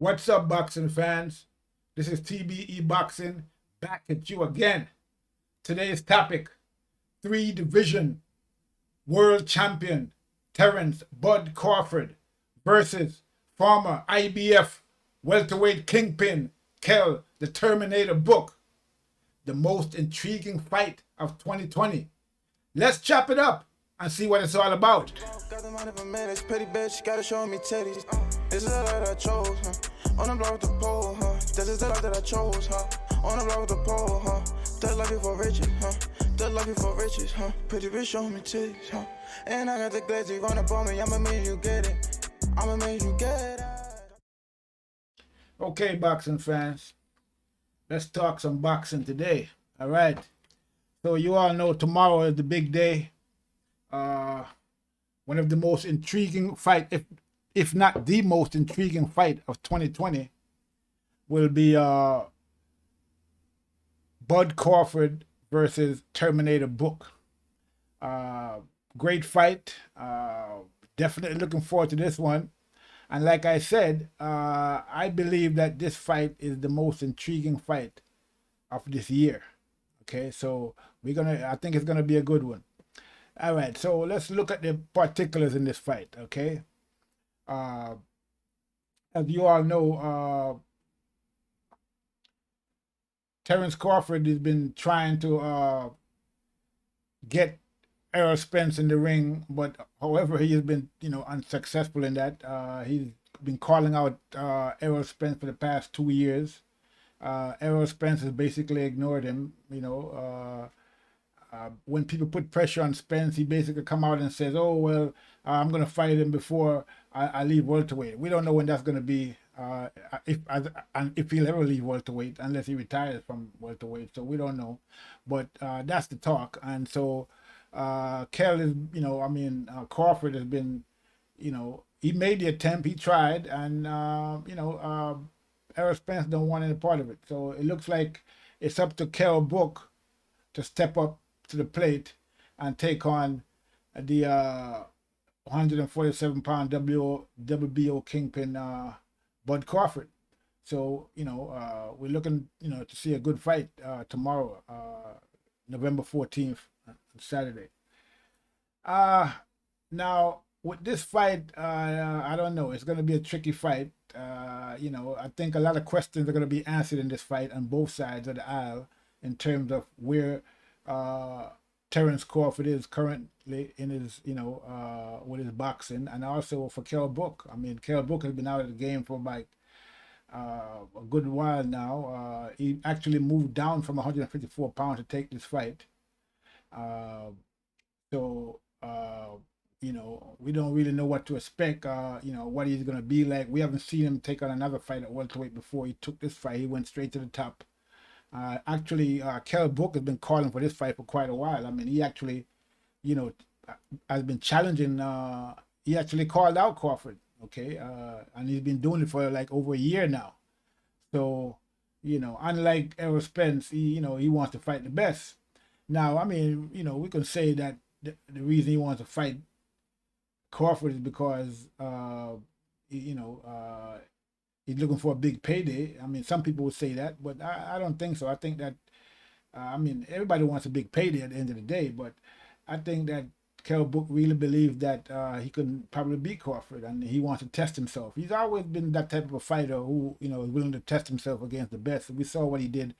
What's up, boxing fans? This is TBE Boxing back at you again. Today's topic: three division world champion Terrence Bud Crawford versus former IBF welterweight kingpin Kell the Terminator Brook. The most intriguing fight of 2020. Let's chop it up and see what it's all about. Got the money for minutes, pretty bitch, gotta show me titties. This is the life that I chose, huh? On the block with the pole, huh? This is the life that I chose, huh? On the block with the pole, huh? That life for riches, huh? That life for riches, huh? Pretty bitch, show me titties, huh? And I got the glazzy run up on me, I'ma make you get it. I'ma make you get it. Okay, boxing fans, let's talk some boxing today. All right. So you all know tomorrow is the big day. One of the most intriguing fight, if not the most intriguing fight of 2020, will be Bud Crawford versus Terminator Brook. Great fight. Definitely looking forward to this one. And like I said, I believe that this fight is the most intriguing fight of this year. Okay, so I think it's gonna be a good one. All right, so let's look at the particulars in this fight. Okay, as you all know, Terence Crawford has been trying to get Errol Spence in the ring, but however he has been, unsuccessful in that. He's been calling out Errol Spence for the past 2 years. Errol Spence has basically ignored him. When people put pressure on Spence, he basically come out and says, "Oh well, I'm going to fight him before I leave welterweight." We don't know when that's going to be, if he'll ever leave welterweight, unless he retires from welterweight. So we don't know, but that's the talk. And so Kell is, Crawford has been, he made the attempt, he tried, and Errol Spence don't want any part of it. So it looks like it's up to Kell Brook to step up to the plate and take on the 147-pound WBO kingpin Bud Crawford. So we're looking to see a good fight tomorrow, November 14th, Saturday. Now with this fight, I don't know. It's going to be a tricky fight. I think a lot of questions are going to be answered in this fight on both sides of the aisle in terms of where Terrence Crawford is currently in his, with his boxing, and also for Kell Brook. I mean, Kell Brook has been out of the game for like a good while now. He actually moved down from 154 pounds to take this fight. We don't really know what to expect, what he's going to be like. We haven't seen him take on another fight at welterweight before he took this fight. He went straight to the top. Kell Brook has been calling for this fight for quite a while. I mean, he actually, has been challenging. He actually called out Crawford, okay? And he's been doing it for like over a year now. So, unlike Errol Spence, he wants to fight the best. Now, I mean, we can say that the reason he wants to fight Crawford is because, he's looking for a big payday. I mean, some people would say that, but I don't think so. I think that, everybody wants a big payday at the end of the day, but I think that Kell Brook really believes that he can probably beat Crawford, and he wants to test himself. He's always been that type of a fighter who, is willing to test himself against the best. We saw what he did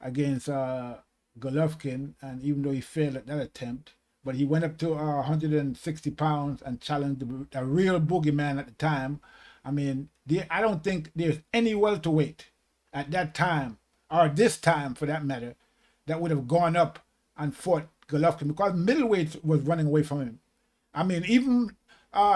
against Golovkin, and even though he failed at that attempt, but he went up to 160 pounds and challenged a real boogeyman at the time. I mean, I don't think there's any welterweight at that time, or this time for that matter, that would have gone up and fought Golovkin, because middleweights was running away from him. I mean, even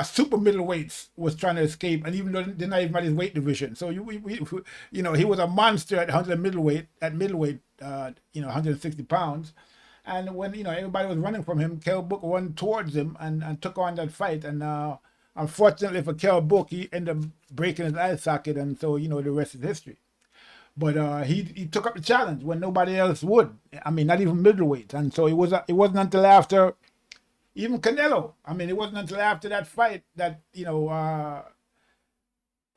super middleweights was trying to escape, and even though they're not even at his weight division. So he was a monster at 160 pounds. And when everybody was running from him, Kell Brook went towards him and took on that fight. And unfortunately for Kell Brook, he ended up breaking his eye socket, and so the rest is history. But he took up the challenge when nobody else would. I mean, not even middleweight. And so it wasn't until after even Canelo. I mean, it wasn't until after that fight that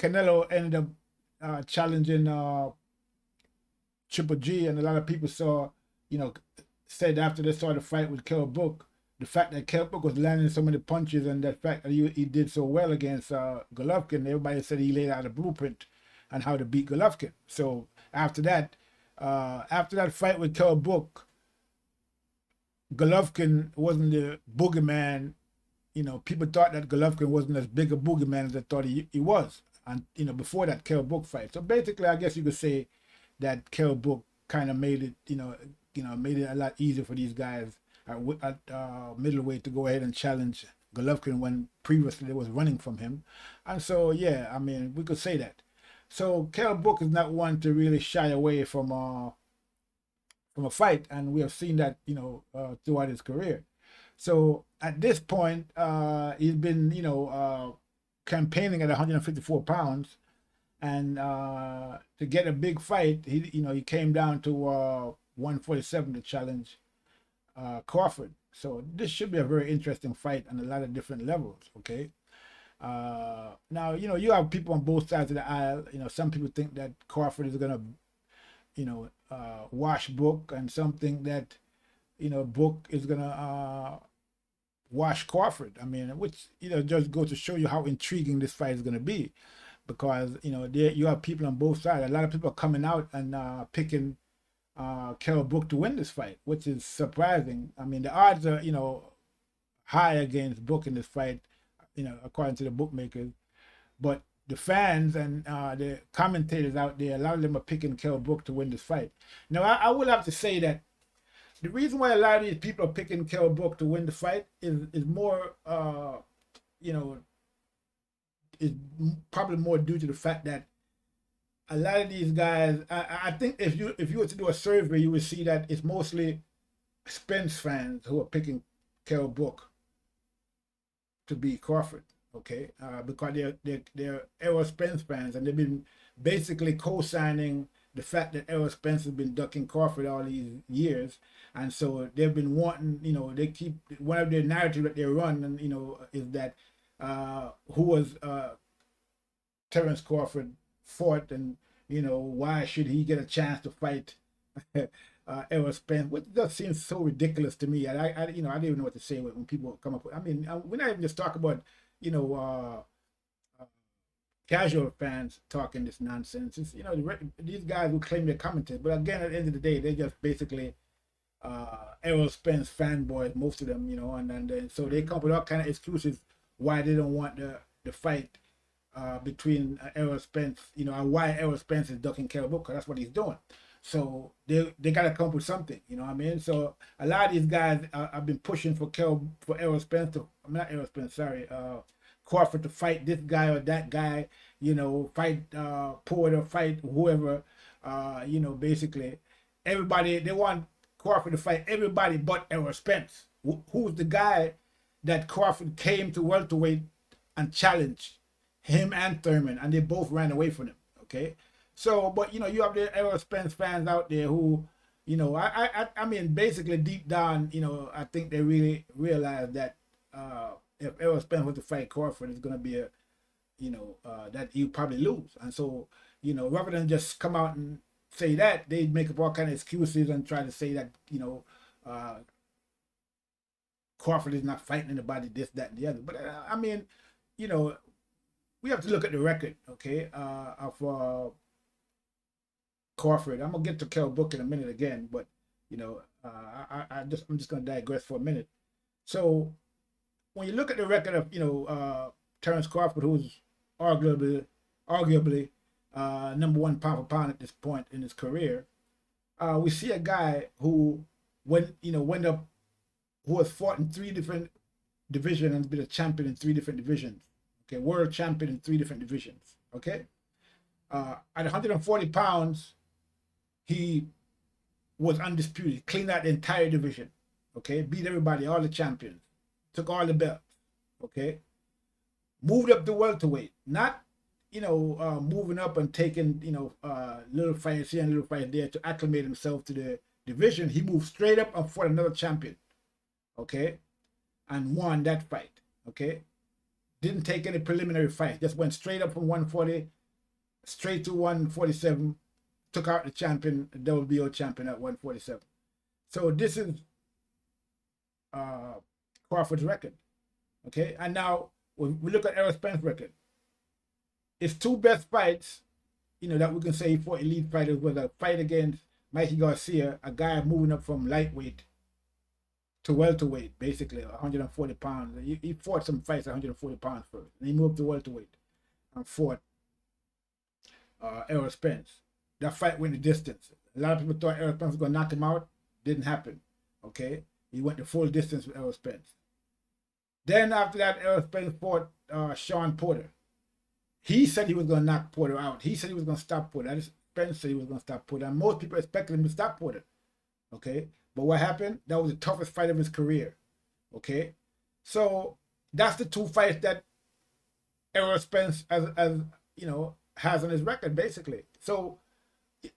Canelo ended up challenging Triple G, and a lot of people saw, said after they saw the fight with Kell Brook, the fact that Kell Brook was landing so many punches and that fact that he did so well against Golovkin, everybody said he laid out a blueprint on how to beat Golovkin. So after that fight with Kell Brook, Golovkin wasn't the boogeyman. People thought that Golovkin wasn't as big a boogeyman as they thought he was. And, before that Kell Brook fight. So basically, I guess you could say that Kell Brook kind of made it, made it a lot easier for these guys at middleweight to go ahead and challenge Golovkin when previously they was running from him. And so, yeah, I mean, we could say that. So Kell Brook is not one to really shy away from a fight, and we have seen that, throughout his career. So at this point, he's been, campaigning at 154 pounds, and to get a big fight, he came down to 147 to challenge Crawford. So this should be a very interesting fight on a lot of different levels. Okay. Now, you have people on both sides of the aisle. Some people think that Crawford is gonna, wash Brook, and some think that, Brook is gonna wash Crawford. I mean, which just goes to show you how intriguing this fight is gonna be, because you have people on both sides. A lot of people are coming out and picking Kell Brook to win this fight, which is surprising. I mean, the odds are high against Brook in this fight, according to the bookmakers, but the fans and the commentators out there, a lot of them are picking Kell Brook to win this fight. Now, I will have to say that the reason why a lot of these people are picking Kell Brook to win the fight is more, is probably more due to the fact that a lot of these guys, I think if you were to do a survey, you would see that it's mostly Spence fans who are picking Kell Brook to beat Crawford. Okay, because they're Errol Spence fans, and they've been basically co-signing the fact that Errol Spence has been ducking Crawford all these years, and so they've been wanting, they keep, one of their narrative that they run, and is that who was Terrence Crawford fought, and why should he get a chance to fight Errol Spence, which just seems so ridiculous to me. I don't even know what to say when people come up with. I mean, we're not even just talking about casual fans talking this nonsense. It's, these guys who claim they're commentators, but again, at the end of the day, they're just basically Errol Spence fanboys, most of them, and so they come up with all kind of excuses why they don't want the fight between Errol Spence, and why Errol Spence is ducking Kell Brook, because that's what he's doing. So they gotta come up with something, you know what I mean? So a lot of these guys have been pushing for Errol Spence to, not Errol Spence, sorry, Crawford to fight this guy or that guy, fight Porter, fight whoever, basically everybody, they want Crawford to fight everybody but Errol Spence, who's the guy that Crawford came to welterweight and challenged him and Thurman, and they both ran away from him. Okay, so but you have the Errol Spence fans out there who, I mean, basically deep down, I think they really realize that if Errol Spence was to fight Crawford, it's gonna be a, that he'll probably lose, and so rather than just come out and say that, they make up all kind of excuses and try to say that Crawford is not fighting anybody, this, that, and the other. But I mean, we have to look at the record, okay, of Crawford. I'm gonna get to Kell Brook in a minute again, but I'm just gonna digress for a minute. So when you look at the record of Terence Crawford, who's arguably number one pound for pound at this point in his career, we see a guy who who has fought in 3 different divisions and been a champion in 3 different divisions. Okay, world champion in 3 different divisions. Okay, at 140 pounds, he was undisputed, cleaned out the entire division. Okay, beat everybody, all the champions, took all the belts. Okay, moved up to welterweight, not moving up and taking little fights here and little fights there to acclimate himself to the division. He moved straight up and fought another champion. Okay, and won that fight. Okay. Didn't take any preliminary fight, just went straight up from 140 straight to 147, took out the champion, the WBO champion at 147. So this is Crawford's record. Okay, and now when we look at Errol Spence's record, his two best fights, that we can say for elite fighters was a fight against Mikey Garcia, a guy moving up from lightweight to welterweight, basically 140 pounds. He fought some fights at 140 pounds first, and he moved to welterweight and fought Errol Spence. That fight went the distance. A lot of people thought Errol Spence was going to knock him out. Didn't happen. Okay, he went the full distance with Errol Spence. Then after that, Errol Spence fought Sean Porter. He said he was going to knock Porter out. He said he was going to stop Porter. Spence said he was going to stop Porter. And most people expected him to stop Porter. Okay, but what happened? That was the toughest fight of his career. Okay, so that's the two fights that Errol Spence has on his record, basically. So,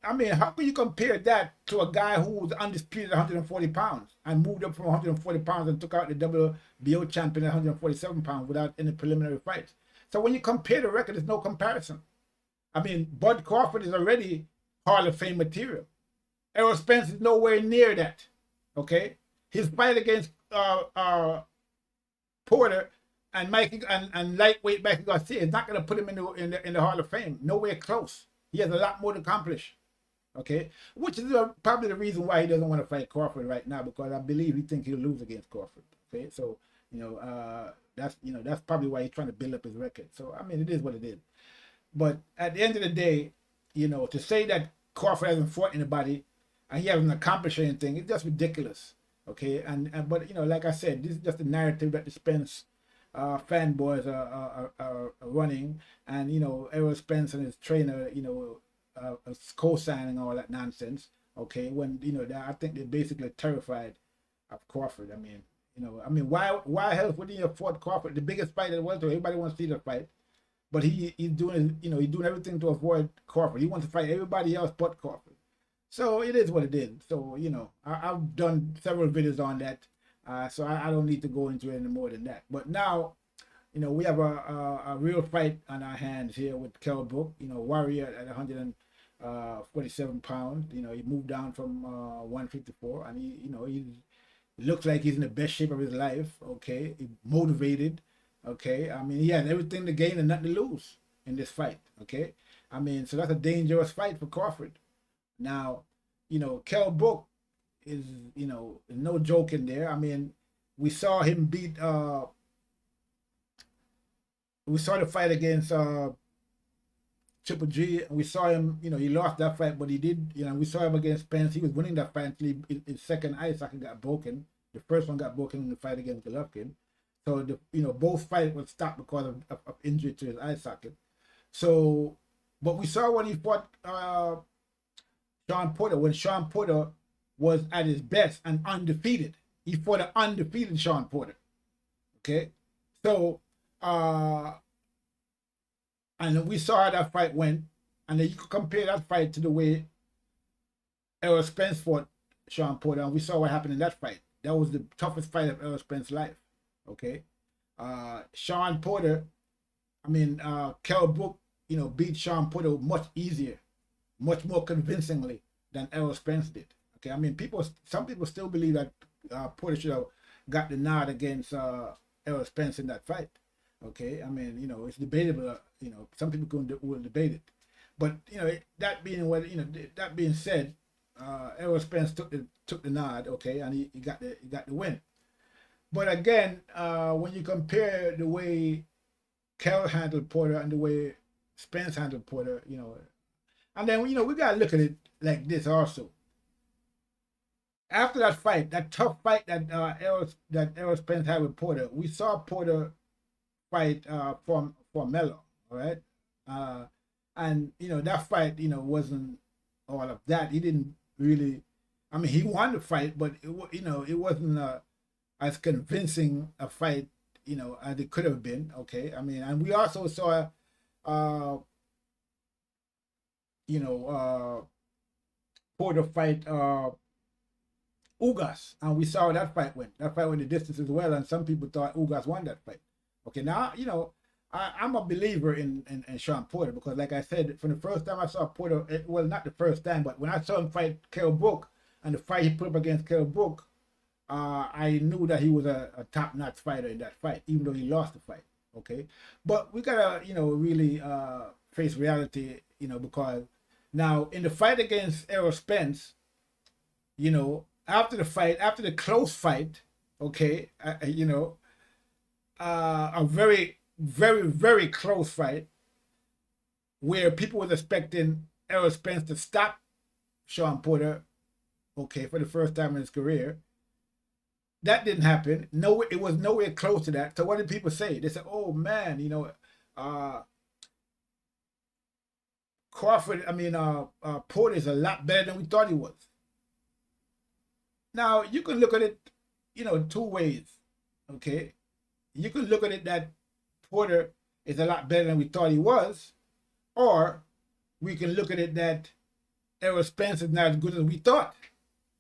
I mean, how can you compare that to a guy who was undisputed at 140 pounds and moved up from 140 pounds and took out the WBO champion at 147 pounds without any preliminary fights? So when you compare the record, there's no comparison. I mean, Bud Crawford is already Hall of Fame material. Errol Spence is nowhere near that. Okay, his fight against Porter and Mikey and lightweight Mikey Garcia is not going to put him in the Hall of Fame. Nowhere close. He has a lot more to accomplish. Okay, which is probably the reason why he doesn't want to fight Crawford right now, because I believe he thinks he'll lose against Crawford. Okay, so that's probably why he's trying to build up his record. So I mean, it is what it is. But at the end of the day, to say that Crawford hasn't fought anybody and he hasn't accomplished anything, it's just ridiculous. Okay, but like I said, this is just a narrative that the Spence fanboys are running, and Errol Spence and his trainer, co-signing all that nonsense. Okay, when I think they're basically terrified of Crawford. I mean, why else would he have fought Crawford, the biggest fight in the world? So everybody wants to see the fight, but he's doing everything to avoid Crawford. He wants to fight everybody else but Crawford. So it is what it is. So I've done several videos on that. So I don't need to go into it any more than that. But now, we have a real fight on our hands here with Kell Brook, warrior at 147 pounds. He moved down from 154, and he looks like he's in the best shape of his life. Okay, he's motivated. Okay, I mean, he has everything to gain and nothing to lose in this fight. Okay, I mean, so that's a dangerous fight for Crawford. Now, Kell Brook is, no joke in there. I mean, we saw him beat, we saw the fight against Triple G. We saw him, he lost that fight, but he did, we saw him against Spence. He was winning that fight until his second eye socket got broken. The first one got broken in the fight against Golovkin. So, both fights were stopped because of injury to his eye socket. So, but we saw when he fought Sean Porter, when Sean Porter was at his best and undefeated. He fought an undefeated Sean Porter. Okay? So, and we saw how that fight went, and then you could compare that fight to the way Errol Spence fought Sean Porter, and we saw what happened in that fight. That was the toughest fight of Errol Spence's life. Okay? Sean Porter, Kell Brook, beat Sean Porter much easier, much more convincingly than Errol Spence did. Okay, I mean, some people still believe that Porter should have got the nod against Errol Spence in that fight. Okay, I mean, it's debatable. Some people will debate it, but that being said, Errol Spence took the nod. Okay, and he got the win. But again, when you compare the way Kell handled Porter and the way Spence handled Porter, and then we gotta look at it like this also. After that fight, that tough fight that Errol Spence had with Porter, we saw Porter fight for Mello, all right? And that fight, wasn't all of that. He didn't really. I mean, he won the fight, but it wasn't as convincing a fight, as it could have been. Okay, I mean, and we also saw, Porter fight Ugas, and we saw how that fight went. That fight went the distance as well, and some people thought Ugas won that fight. Okay, now I'm a believer in Sean Porter because, like I said, from the first time I saw Porter, well, not the first time, but when I saw him fight Kell Brook and the fight he put up against Kell Brook, I knew that he was a top-notch fighter in that fight, even though he lost the fight. Okay, but we gotta, really face reality, because now in the fight against Errol Spence, after the fight, after the close fight, okay, a very, very, very close fight where people was expecting Errol Spence to stop Sean Porter, okay, for the first time in his career. That didn't happen. No, it was nowhere close to that. So what did people say? They said, "Oh man, Crawford. Porter is a lot better than we thought he was." Now you can look at it, two ways. Okay, you can look at it that Porter is a lot better than we thought he was, or we can look at it that Errol Spence is not as good as we thought.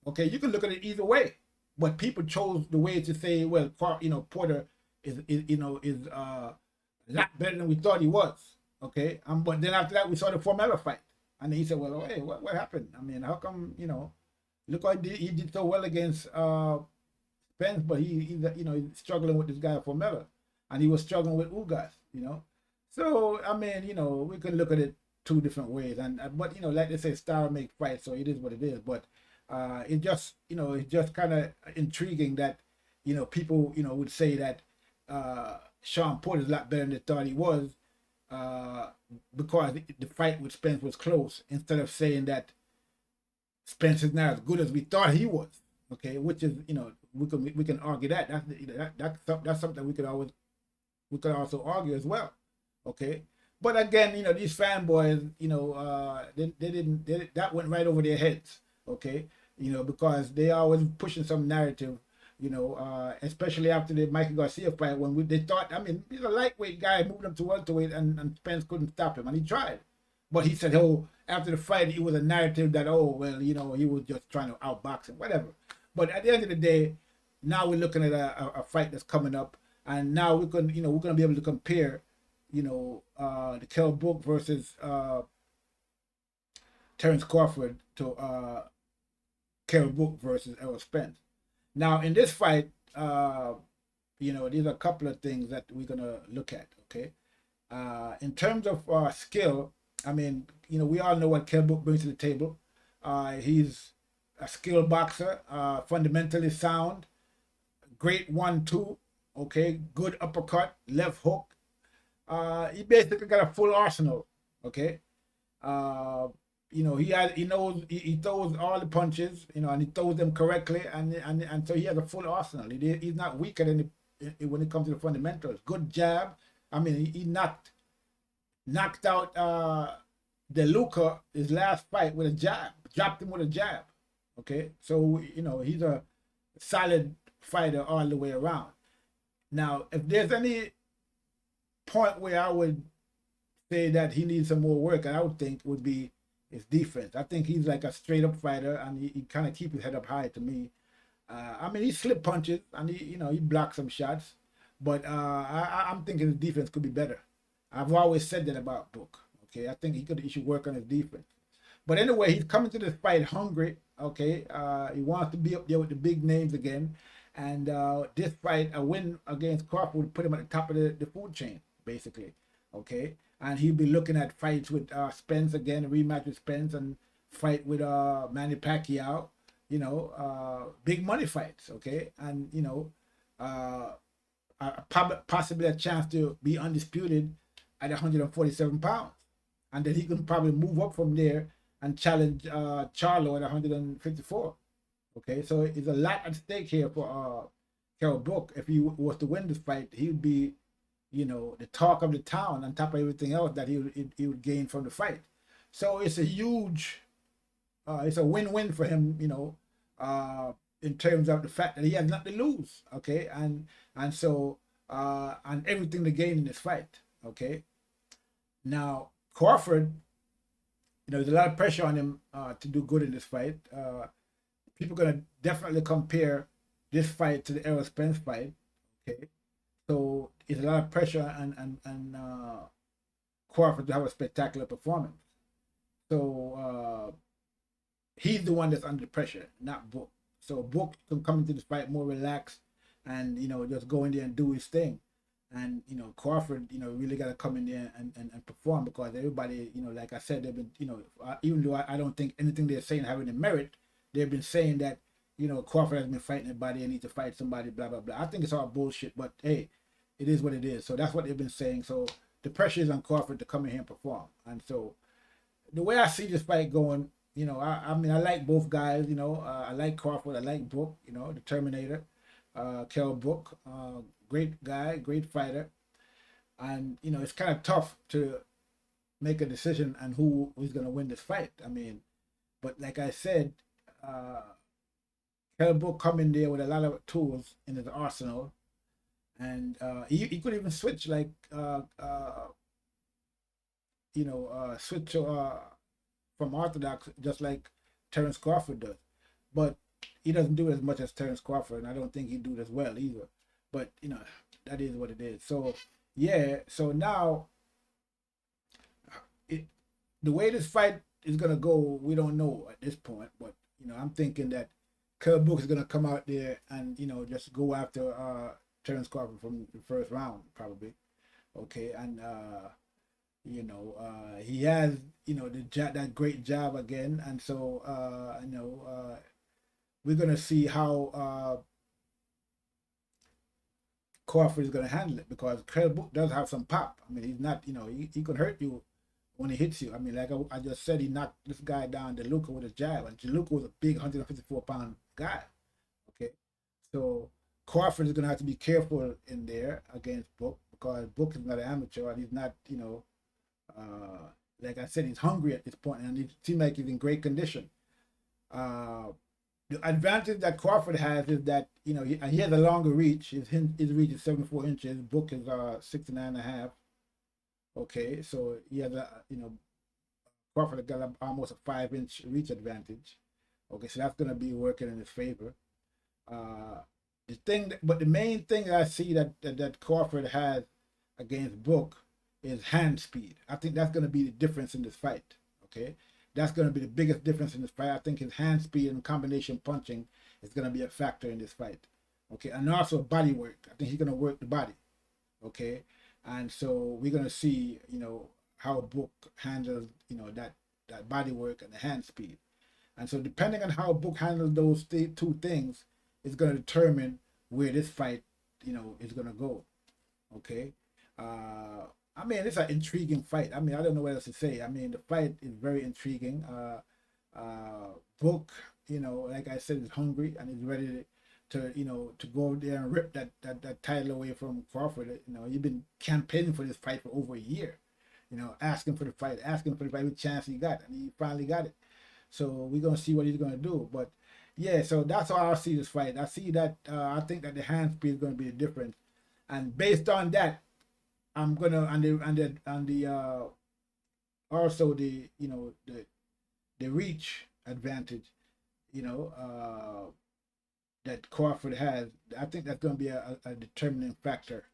Okay, you can look at it either way. But people chose the way to say, well, Porter is a lot better than we thought he was. Okay, but then after that we saw the Formella fight, and he said, well, oh, hey, what happened? I mean, how come look how he did so well against Spence, but he's struggling with this guy Formella, and he was struggling with Ugas. So I mean, we can look at it two different ways, but like they say, style make fight, so it is what it is. But it's just kind of intriguing that people would say that Sean Porter is a lot better than they thought he was because the fight with Spence was close, instead of saying that Spence is not as good as we thought he was. Okay, which is we can argue that that's something we could also argue as well. Okay, but again, these fanboys, that went right over their heads. Okay, because they always pushing some narrative, especially after the Michael Garcia fight, when they thought, I mean, he's a lightweight guy, moved him to welterweight, and Spence couldn't stop him, and he tried. But he said, oh, after the fight, it was a narrative that, oh, well, he was just trying to outbox him, whatever. But at the end of the day, now we're looking at a fight that's coming up, and now we're going to be able to compare, the Kell Brook versus Terrence Crawford to Kell Brook versus Errol Spence. Now, in this fight, there's a couple of things that we're going to look at, okay? In terms of skill, I mean, we all know what Kell Brook brings to the table. He's a skilled boxer, fundamentally sound, great 1-2, okay? Good uppercut, left hook. He basically got a full arsenal, okay? He throws all the punches, and he throws them correctly, and so he has a full arsenal. He's not weaker than when it comes to the fundamentals. Good jab. I mean, he knocked out DeLuca his last fight with a jab, dropped him with a jab. Okay, so he's a solid fighter all the way around. Now, if there's any point where I would say that he needs some more work, I would think would be his defense. I think he's like a straight up fighter, and he kind of keeps his head up high to me. I mean, he slip punches and he blocks some shots, but I'm thinking his defense could be better. I've always said that about Brook. Okay, I think he should work on his defense. But anyway, he's coming to this fight hungry. Okay, he wants to be up there with the big names again, and this fight, a win against Crawford, would put him at the top of the food chain, basically. Okay, and he'll be looking at fights with Spence again, a rematch with Spence, and fight with Manny Pacquiao. Big money fights. Okay, and possibly a chance to be undisputed at 147 pounds, and then he can probably move up from there and challenge Charlo at 154. Okay, so it's a lot at stake here for Kell Brook. If he was to win this fight, he would be, the talk of the town on top of everything else that he would gain from the fight. So it's a huge, it's a win-win for him, in terms of the fact that he has nothing to lose. Okay, and everything to gain in this fight. Okay, now Crawford, there's a lot of pressure on him to do good in this fight. People are gonna definitely compare this fight to the Errol Spence fight. Okay, So it's a lot of pressure and Crawford to have a spectacular performance. So he's the one that's under pressure, not Book. So Book can come into this fight more relaxed and just go in there and do his thing. And Crawford, really got to come in there and perform, because everybody, like I said, they've been, even though I don't think anything they're saying having a merit, they've been saying that Crawford has been fighting everybody and needs to fight somebody, blah blah blah. I think it's all bullshit, but hey, it is what it is. So that's what they've been saying. So the pressure is on Crawford to come in here and perform. And so the way I see this fight going, I mean, I like both guys. I like Crawford, I like Brook. The Terminator, Kell Brook, great guy, great fighter, and it's kind of tough to make a decision on who is going to win this fight. I mean, but like I said, uh, Kell Brook come in there with a lot of tools in his arsenal, and he could even switch, like switch from orthodox, just like Terence Crawford does. But he doesn't do it as much as Terence Crawford, and I don't think he'd do it as well either. But that is what it is. So yeah, so now the way this fight is gonna go, we don't know at this point. But I'm thinking that Kell Brook is gonna come out there and just go after Terence Crawford from the first round probably. Okay, and he has that great job again, and so we're gonna see how Crawford is gonna handle it, because Kell Brook does have some pop. I mean, he's not, he can hurt you when he hits you. I mean, like I just said, he knocked this guy down, DeLuca, with a jab, and DeLuca was a big 154-pound guy. Okay, so Crawford is gonna have to be careful in there against Brook, because Brook is not an amateur, and he's not, like I said, he's hungry at this point, and it seems like he's in great condition. Uh, the advantage that Crawford has is that he has a longer reach. His reach is 74 inches. Brook is 69.5. Okay, so he has Crawford got almost a 5-inch reach advantage. Okay, so that's gonna be working in his favor. But the main thing that I see that Crawford has against Brook is hand speed. I think that's going to be the difference in this fight. Okay, that's going to be the biggest difference in this fight. I think his hand speed and combination punching is going to be a factor in this fight. Okay, and also body work. I think he's going to work the body. Okay, and so we're going to see how Brook handles that body work and the hand speed. And so depending on how Brook handles those two things is going to determine where this fight is going to go. Okay. I mean, it's an intriguing fight. I mean, I don't know what else to say. I mean, the fight is very intriguing. Brook, like I said, is hungry and is ready to go there and rip that title away from Crawford. You've been campaigning for this fight for over a year. Asking for the fight every chance he got, and he finally got it. So we're gonna see what he's gonna do. But yeah, so that's how I see this fight. I see that I think that the hand speed is gonna be the difference, and based on that, I'm gonna also the reach advantage, that Crawford has. I think that's gonna be a determining factor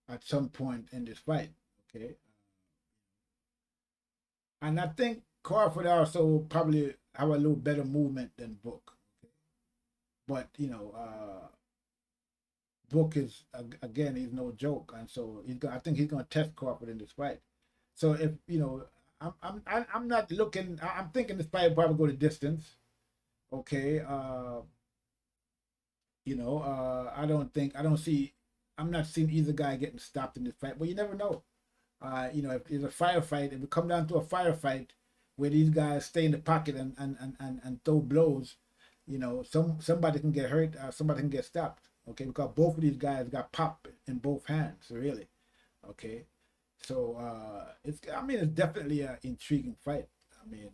at some point in this fight. Okay, and I think Crawford also probably have a little better movement than Brook. Okay? But Brook is again, he's no joke, and so I think he's gonna test Crawford in this fight. So if I'm not looking. I'm thinking this fight will probably go the distance. Okay. I don't see. I'm not seeing either guy getting stopped in this fight, but you never know. If it's a firefight, if it come down to a firefight where these guys stay in the pocket and throw blows, somebody can get hurt, somebody can get stopped. Okay, because both of these guys got pop in both hands, really. Okay, so it's definitely an intriguing fight. I mean,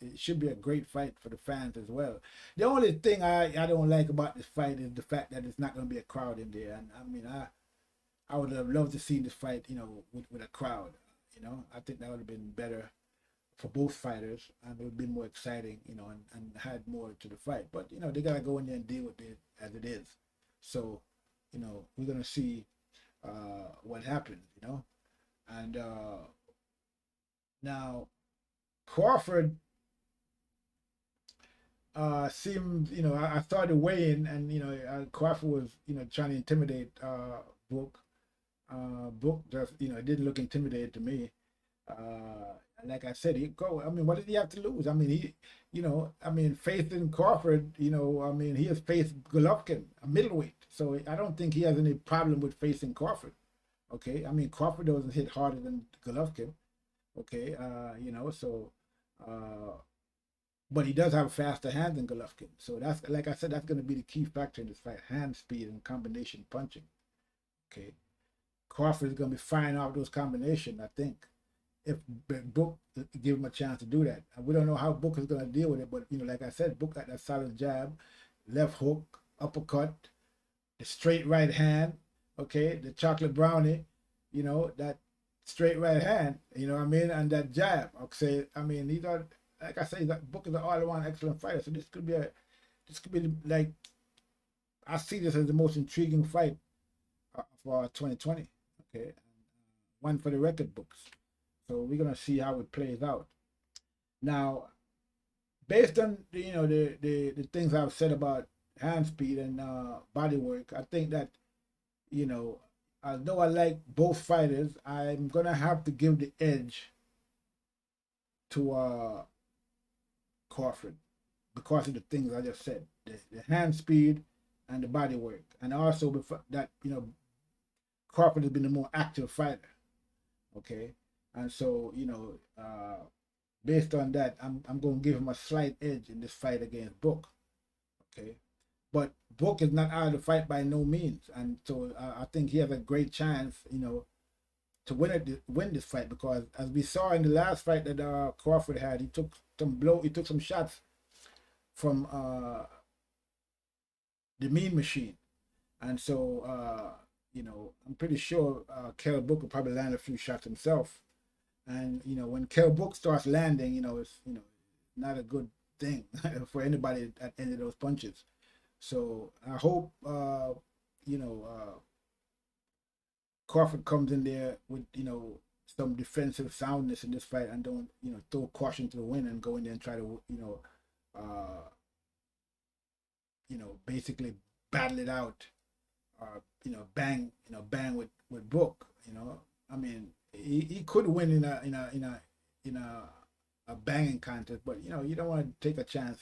it should be a great fight for the fans as well. The only thing I don't like about this fight is the fact that it's not going to be a crowd in there. And I would have loved to see this fight, with a crowd. I think that would have been better for both fighters, and it would be more exciting, and had more to the fight. But they gotta go in there and deal with it as it is. So, we're gonna see what happened, you know. And now Crawford seemed, you know, I started weighing, and you know, Crawford was, you know, trying to intimidate Brook. Brook just, you know, it didn't look intimidated to me. Like I said, he go. I mean, what did he have to lose? I mean, he, you know, I mean, facing Crawford, you know, I mean, he has faced Golovkin, a middleweight, so I don't think he has any problem with facing Crawford. Okay, I mean, Crawford doesn't hit harder than Golovkin. Okay, you know, so, uh, but he does have faster hands than Golovkin. So that's, like I said, that's going to be the key factor in this fight: hand speed and combination punching. Okay, Crawford is going to be firing off those combinations, I think, if Book give him a chance to do that. And we don't know how Book is going to deal with it, but you know, like I said, Book got that solid jab, left hook, uppercut, the straight right hand, okay, the chocolate brownie, you know, that straight right hand, you know what I mean, and that jab. Okay, I mean, these are, like I say, that Book is an all-around excellent fighter. So this could be like, I see this as the most intriguing fight for 2020. Okay, one for the record books. So we're gonna see how it plays out. Now, based on you know the things I've said about hand speed and body work, I think that, you know, although I like both fighters, I'm gonna have to give the edge to Crawford because of the things I just said, the hand speed and the body work, and also before that, you know, Crawford has been the more active fighter. Okay, and so, you know, based on that, I'm going to give him a slight edge in this fight against Book. Okay, but Book is not out of the fight by no means, and so I think he has a great chance, you know, to win this fight, because as we saw in the last fight that Crawford had, he took some shots from the Mean Machine, and so you know, I'm pretty sure Kell Brook will probably land a few shots himself. And you know, when Kell Brook starts landing, you know, it's, you know, not a good thing for anybody at the end of those punches. So I hope you know, Crawford comes in there with, you know, some defensive soundness in this fight, and don't, you know, throw caution to the wind and go in there and try to, you know, basically battle it out, you know, bang with Brook. You know, I mean, he could win in a banging contest, but you know, you don't want to take a chance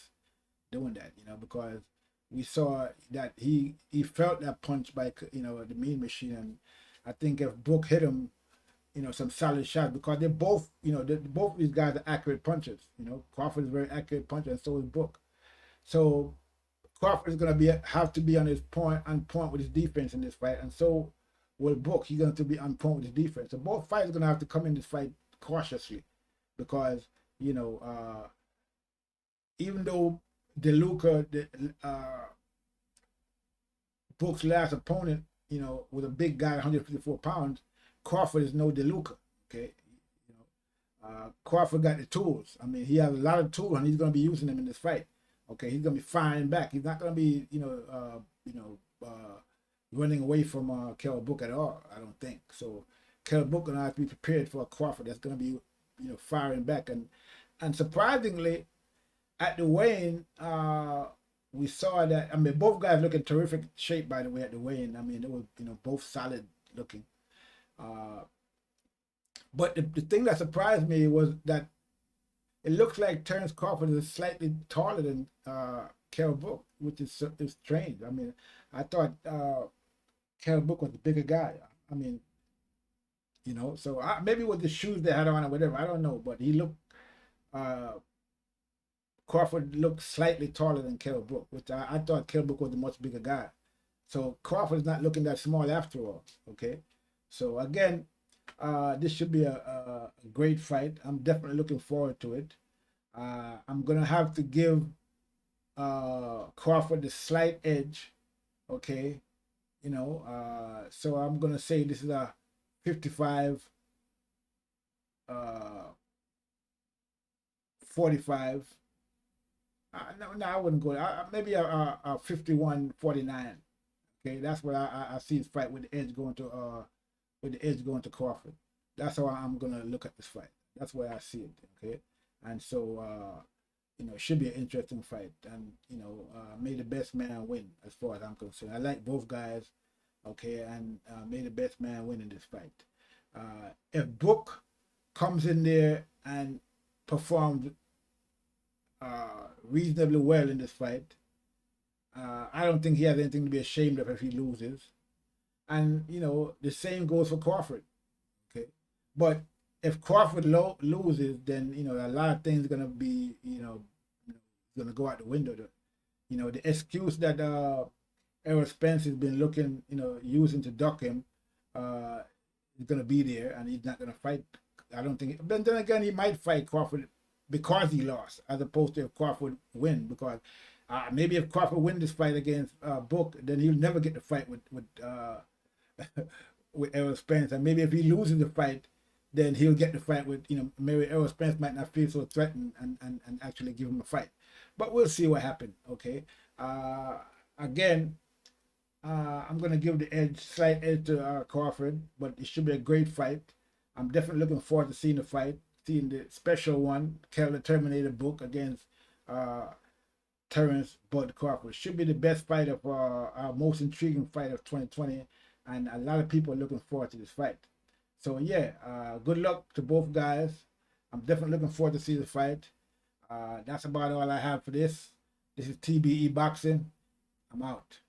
doing that, you know, because we saw that he felt that punch by, you know, the Mean Machine, and I think if Brook hit him, you know, some solid shots, because they're both, you know, both of these guys are accurate punchers. You know, Crawford is a very accurate puncher, and so is Brook. So Crawford is going to have to be on point with his defense in this fight, and so will Brook. He's going to be on point with his defense. So both fighters are going to have to come in this fight cautiously, because, you know, even though Brook's last opponent, you know, was a big guy, 154 pounds, Crawford is no DeLuca. Okay, you know, Crawford got the tools. I mean, he has a lot of tools, and he's going to be using them in this fight. Okay, he's going to be firing back. He's not going to be, you know, running away from Kell Brook at all, I don't think. So Kell Brook going to have to be prepared for a Crawford that's going to be, you know, firing back. And surprisingly, at the weigh-in, we saw that, I mean, both guys look in terrific shape, by the way, at the weigh-in. I mean, they were, you know, both solid looking. But the thing that surprised me was that it looks like Terrence Crawford is slightly taller than Kell Brook, which is strange. I mean, I thought Kell Brook was the bigger guy. I mean, you know, so maybe with the shoes they had on or whatever, I don't know. But he looked, Crawford looked slightly taller than Kell Brook, which I thought Kell Brook was a much bigger guy. So Crawford is not looking that small after all. Okay, so again, this should be a great fight. I'm definitely looking forward to it. I'm gonna have to give Crawford the slight edge. Okay, you know, so I'm gonna say this is a 55 45. No, I wouldn't go. Maybe a 51-49. Okay, that's what I see this fight with the edge going to Crawford. That's how I'm gonna look at this fight. That's where I see it. Okay, and so it should be an interesting fight, and may the best man win as far as I'm concerned. I like both guys. Okay, and may the best man win in this fight. If Brook comes in there and performs reasonably well in this fight, I don't think he has anything to be ashamed of if he loses. And the same goes for Crawford. Okay, but if Crawford loses, then a lot of things are gonna be gonna go out the window. The excuse that Errol Spence has been using to duck him is gonna be there, and he's not gonna fight. I don't think. But then again, he might fight Crawford because he lost, as opposed to if Crawford win. Because maybe if Crawford win this fight against Brook, then he'll never get the fight with with Errol Spence. And maybe if he loses the fight, then he'll get the fight with maybe Errol Spence might not feel so threatened and actually give him a fight. But we'll see what happens. Okay. Again, I'm gonna give the slight edge to Crawford, but it should be a great fight. I'm definitely looking forward to seeing the fight, seeing the special one, Kell the Terminator Brook against Terrence Bud Crawford. Should be the best fight of our most intriguing fight of 2020, and a lot of people are looking forward to this fight. So yeah, good luck to both guys. I'm definitely looking forward to see the fight. That's about all I have for this. This is TBE Boxing. I'm out.